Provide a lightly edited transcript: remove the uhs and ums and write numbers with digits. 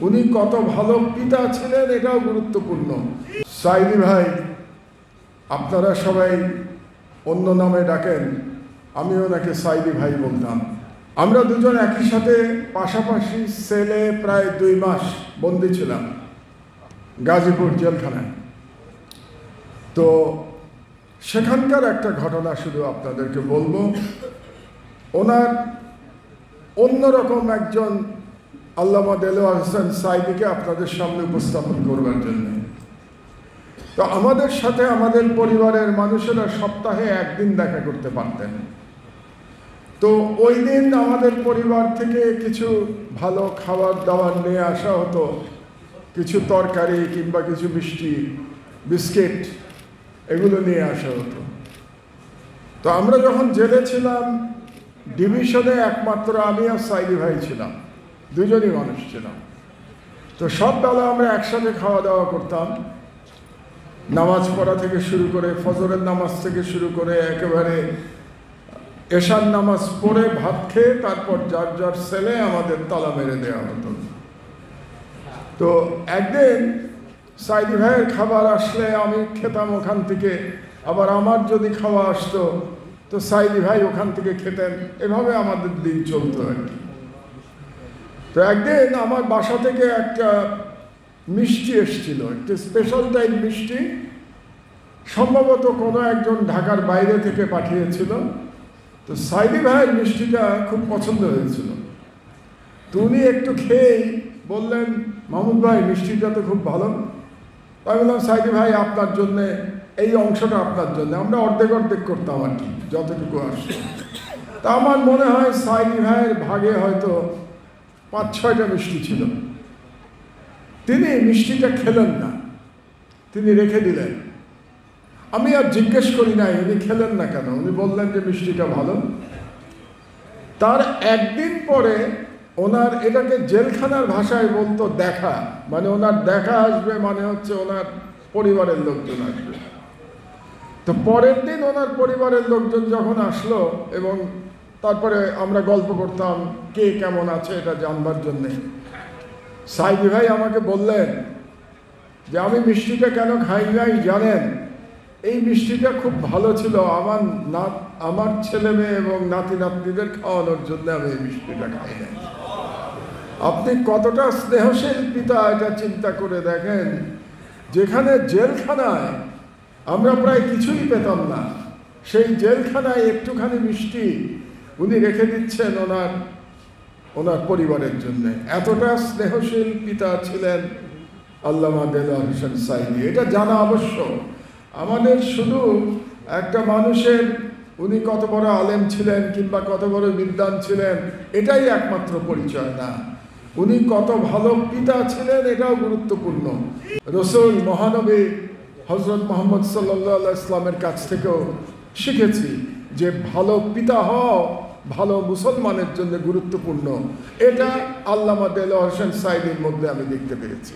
উনি কত ভালো পিতা ছিলেন এটাও গুরুত্বপূর্ণ। সাইদি ভাই, আপনারা সবাই অন্য নামে ডাকেন, আমি ওনাকে সাইদি ভাই বলতাম। আমরা দুজন একই সাথে পাশাপাশি সেলে প্রায় 2 মাস বন্দি ছিলাম গাজীপুর জেলখানায়। তো সেখানকার একটা ঘটনা শুধু আপনাদেরকে বলবো। ওনার অন্যরকম একজন আল্লামা দেলোয়ার হোসেন সাইদিকে আপনাদের সামনে উপস্থাপন করবার জন্য। তো আমাদের সাথে আমাদের পরিবারের মানুষেরা সপ্তাহে 1 দিন দেখা করতে পারতেন। তো ওই দিন আমাদের পরিবার থেকে কিছু ভালো খাবার দাবার নিয়ে আসা হতো, কিছু তরকারি কিংবা কিছু মিষ্টি, বিস্কিট, এগুলো নিয়ে আসা হতো। তো আমরা যখন জেলে ছিলাম, ডিভিশনে একমাত্র আমি আর সাইদি ভাই ছিলাম, দুজনই মানুষ ছিলাম। তো সব বেলা আমরা একসাথে খাওয়া দাওয়া করতাম, নামাজ পড়া থেকে শুরু করে, ফজরের নামাজ থেকে শুরু করে একেবারে এশার নামাজ পড়ে ভাত খেয়ে তারপর যার যার সেলে আমাদের তালা মেরে দেওয়া হতো। তো একদিন সাইদি ভাইয়ের খাবার আসলে আমি খেতাম ওখান থেকে, আবার আমার যদি খাওয়া আসতো তো সাইদি ভাই ওখান থেকে খেতেন, এভাবে আমাদের দিন চলতো আর কি। তো একদিন আমার বাসা থেকে একটা মিষ্টি এসেছিল, একটা স্পেশাল টাইপ মিষ্টি, সম্ভবত কোনো একজন ঢাকার বাইরে থেকে পাঠিয়েছিল। তো সাইদি ভাইয়ের মিষ্টিটা খুব পছন্দ হয়েছিল। তো উনি একটু খেয়েই বললেন, মাহমুদ ভাই মিষ্টিটা তো খুব ভালো। আমি বললাম, সাইদি ভাই আপনার জন্যে, এই অংশটা আপনার জন্য। আমরা অর্ধেক অর্ধেক করতাম আর কি, যতটুকু আসতো। তা আমার মনে হয় সাইদি ভাইয়ের ভাগে হয়তো 5-6টা মিষ্টি ছিল। তিনি মিষ্টিটা খেলেন না, তিনি রেখে দিলেন। আমি আর জিজ্ঞেস করি নাই উনি খেলেন না কেন, উনি বললেন যে মিষ্টিটা ভালো। তার একদিন পরে ওনার, এটাকে জেলখানার ভাষায় বলতো দেখা, মানে ওনার দেখা আসবে, মানে হচ্ছে ওনার পরিবারের লোকজন আসবে। তো পরের দিন ওনার পরিবারের লোকজন যখন আসলো এবং তারপরে আমরা গল্প করতাম কে কেমন আছে এটা জানবার জন্যে, সাইদি ভাই আমাকে বললেন যে আমি মিষ্টিটা কেন খাই নাই জানেন? এই মিষ্টিটা খুব ভালো ছিল, আমার ছেলে মেয়ে এবং নাতি নাতনিদের খাওয়ানোর জন্য আমি এই মিষ্টিটা খাই নাই। আপনি কতটা স্নেহশীল পিতা এটা চিন্তা করে দেখেন। যেখানে জেলখানায় আমরা প্রায় কিছুই পেতাম না, সেই জেলখানায় একটুখানি মিষ্টি উনি রেখে দিচ্ছেন ওনার পরিবারের জন্য। এতটা স্নেহশীল পিতা ছিলেন আল্লামা দেলোয়ার হোসেন সাইদি। এটা জানা আবশ্যক আমাদের। শুধু একটা মানুষের উনি কত বড় আলেম ছিলেন কিংবা কত বড় বিদ্বান ছিলেন এটাই একমাত্র পরিচয় না, উনি কত ভালো পিতা ছিলেন এটাও গুরুত্বপূর্ণ। রসুল মহানবী হযরত মুহাম্মদ সাল্লাল্লাহু আলাইহি ইসলামের কাছ থেকেও শিখেছি যে ভালো পিতা হও ভালো মুসলমানের জন্য গুরুত্বপূর্ণ। এটা আল্লামা দেলোয়ার হোসেন সাইদির মধ্যে আমি দেখতে পেরেছি।